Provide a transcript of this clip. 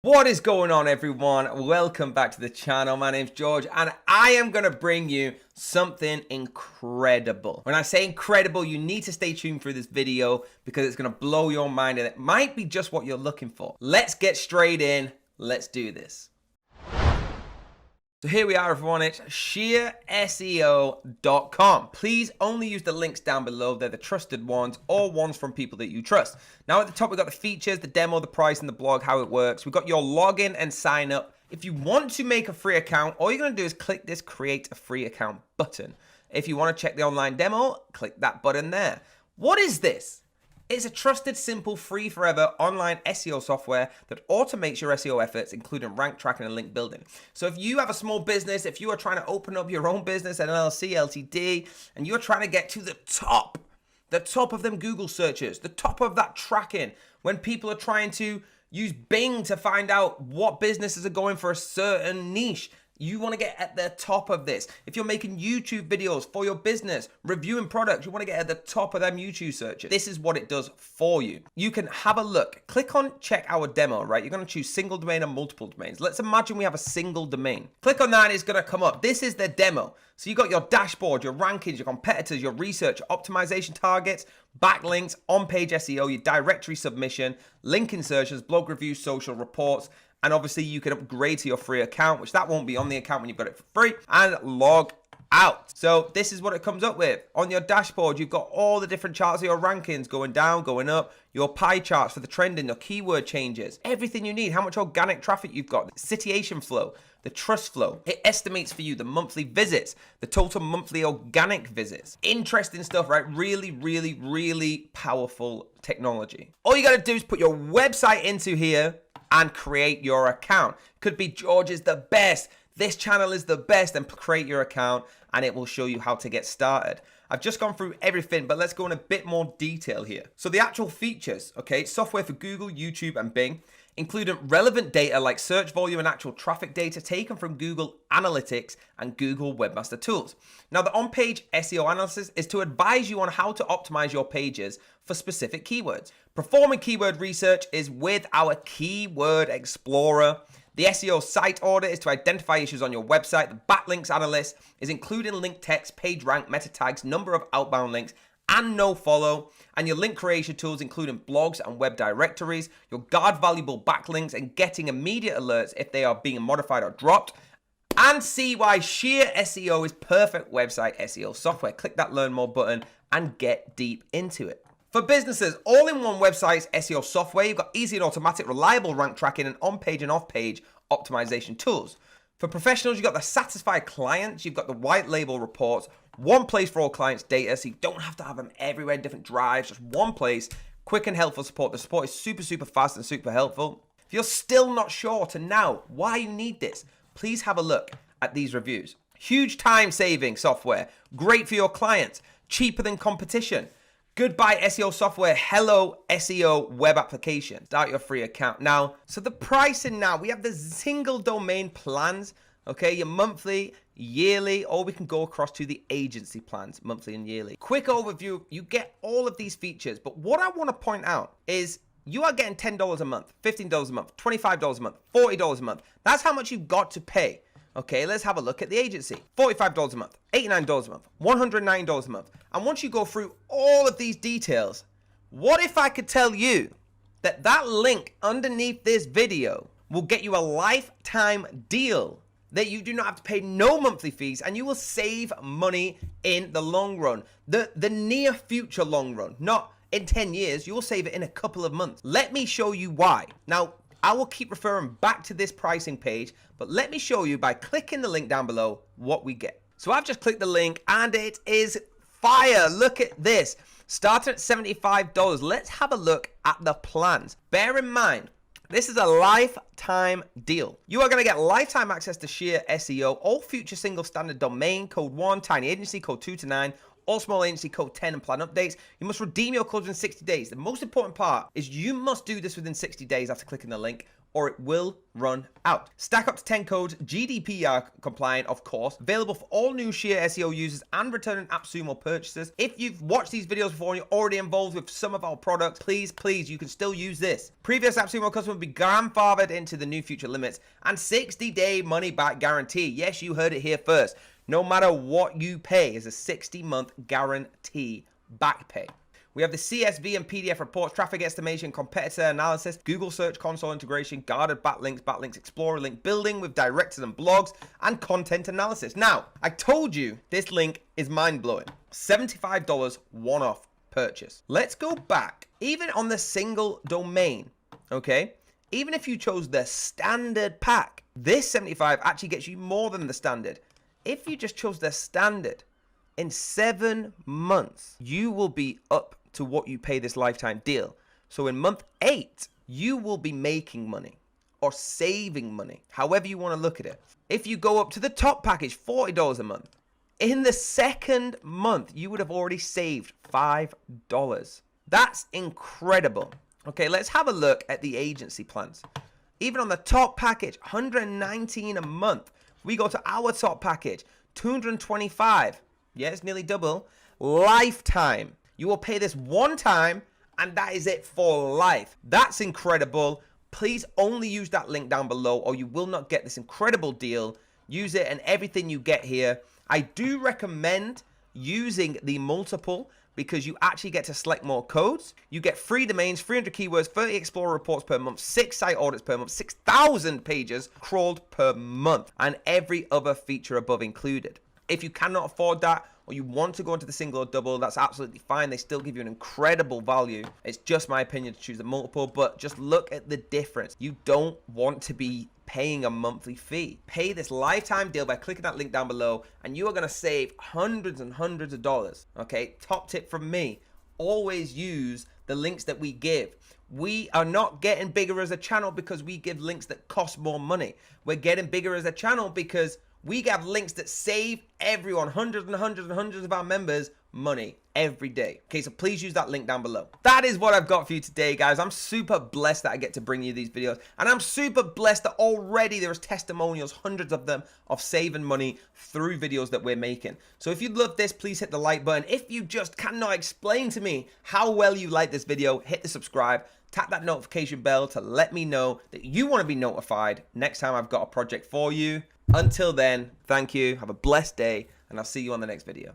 What is going on, everyone? Welcome back to the channel. My name's George and I am going to bring you something incredible. When I say incredible, you need to stay tuned through this video because it's going to blow your mind and it might be just what you're looking for. Let's get straight in. Let's do this. So here we are, everyone. It's Sheerseo.com. Please only use the links down below. They're the trusted ones or ones from people that you trust. Now at the top, we've got the features, the demo, the price, and the blog, how it works. We've got your login and sign up. If you want to make a free account, all you're going to do is click this create a free account button. If you want to check the online demo, click that button there. What is this? It's a trusted, simple, free forever online SEO software that automates your SEO efforts, including rank tracking and link building. So if you have a small business, if you are trying to open up your own business, an LLC, LTD, and you're trying to get to the top of them Google searches, the top of that tracking, when people are trying to use Bing to find out what businesses are going for a certain niche, you want to get at the top of this. If you're making YouTube videos for your business, reviewing products, you want to get at the top of them YouTube searches. This is what it does for you. You can have a look. Click on check our demo, right? You're going to choose single domain and multiple domains. Let's imagine we have a single domain. Click on that and it's going to come up. This is the demo. So you got your dashboard, your rankings, your competitors, your research, your optimization targets, backlinks, on-page SEO, your directory submission, link insertions, blog reviews, social reports, and obviously you can upgrade to your free account, which that won't be on the account when you've got it for free, and log out. So this is what it comes up with. On your dashboard, you've got all the different charts of your rankings going down, going up, your pie charts for the trending, your keyword changes, everything you need, how much organic traffic you've got, the citation flow, the trust flow. It estimates for you the monthly visits, the total monthly organic visits. Interesting stuff, right? Really, really, really powerful technology. All you got to do is put your website into here and create your account. Could be George is the best, this channel is the best, and create your account and it will show you how to get started. I've just gone through everything, but let's go in a bit more detail here. So the actual features, okay, software for Google, YouTube, and Bing, including relevant data like search volume and actual traffic data taken from Google Analytics and Google Webmaster Tools. Now, the on-page SEO analysis is to advise you on how to optimize your pages for specific keywords. Performing keyword research is with our Keyword Explorer. The SEO site order is to identify issues on your website. The backlinks analyst is including link text, page rank, meta tags, number of outbound links, and no follow, and your link creation tools including blogs and web directories, your guard valuable backlinks and getting immediate alerts if they are being modified or dropped, and see why Sheerseo is perfect website SEO software. Click that learn more button and get deep into it. For businesses, all-in-one websites SEO software, you've got easy and automatic reliable rank tracking and on-page and off-page optimization tools. For professionals, you've got the satisfied clients, you've got the white label reports, one place for all clients' data, so you don't have to have them everywhere in different drives, just one place, quick and helpful support. The support is super, super fast and super helpful. If you're still not sure to now why you need this, please have a look at these reviews. Huge time-saving software, great for your clients, cheaper than competition. Goodbye SEO software, hello SEO web application. Start your free account now. So the pricing now, we have the single domain plans, okay, your monthly, yearly, or we can go across to the agency plans, monthly and yearly. Quick overview, you get all of these features, but what I want to point out is you are getting $10 a month, $15 a month, $25 a month, $40 a month. That's how much you've got to pay. Okay, let's have a look at the agency. $45 a month, $89 a month, $109 a month. And once you go through all of these details, what if I could tell you that that link underneath this video will get you a lifetime deal that you do not have to pay no monthly fees and you will save money in the long run. The near future long run, not in 10 years, you will save it in a couple of months. Let me show you why. Now, I will keep referring back to this pricing page, but let me show you by clicking the link down below what we get. So I've just clicked the link and it is fire. Look at this. Starting at $75. Let's have a look at the plans. Bear in mind, this is a lifetime deal. You are going to get lifetime access to Sheerseo, all future single standard domain, code 1, tiny agency, code 2 to 9, all small agency, code 10, and plan updates. You must redeem your codes in 60 days. The most important part is you must do this within 60 days after clicking the link, or it will run out. Stack up to 10 codes, GDPR compliant, of course, available for all new Sheerseo users and returning Appsumo purchasers. If you've watched these videos before and you're already involved with some of our products, please, you can still use this. Previous Appsumo customers will be grandfathered into the new future limits and 60-day money-back guarantee. Yes, you heard it here first. No matter what you pay is a 60-month guarantee back pay. We have the CSV and PDF reports, traffic estimation, competitor analysis, Google Search Console integration, guarded backlinks Explorer link building with directors and blogs, and content analysis. Now, I told you this link is mind-blowing. $75 one-off purchase. Let's go back. Even on the single domain, okay? Even if you chose the standard pack, this $75 actually gets you more than the standard. If you just chose the standard, in 7 months, you will be up to what you pay this lifetime deal. So in month 8, you will be making money or saving money, however you want to look at it. If you go up to the top package, $40 a month, in the second month, you would have already saved $5. That's incredible. Okay, let's have a look at the agency plans. Even on the top package, $119 a month. We go to our top package, $225. Yeah, it's nearly double. Lifetime. You will pay this one time, and that is it for life. That's incredible. Please only use that link down below, or you will not get this incredible deal. Use it and everything you get here. I do recommend using the multiple because you actually get to select more codes. You get free domains, 300 keywords, 30 Explorer reports per month, 6 site audits per month, 6,000 pages crawled per month, and every other feature above included. If you cannot afford that, or you want to go into the single or double, that's absolutely fine. They still give you an incredible value. It's just my opinion to choose the multiple, but just look at the difference. You don't want to be paying a monthly fee. Pay this lifetime deal by clicking that link down below, and you are going to save hundreds and hundreds of dollars. Okay, top tip from me, always use the links that we give. We are not getting bigger as a channel because we give links that cost more money. We're getting bigger as a channel because we have links that save everyone, hundreds and hundreds and hundreds of our members, money every day. Okay, so please use that link down below. That is what I've got for you today, guys. I'm super blessed that I get to bring you these videos, and I'm super blessed that already there's testimonials, hundreds of them, of saving money through videos that we're making. So if you love this, please hit the like button. If you just cannot explain to me how well you like this video, hit the subscribe, tap that notification bell to let me know that you want to be notified next time I've got a project for you. Until then, thank you, have a blessed day, and I'll see you on the next video.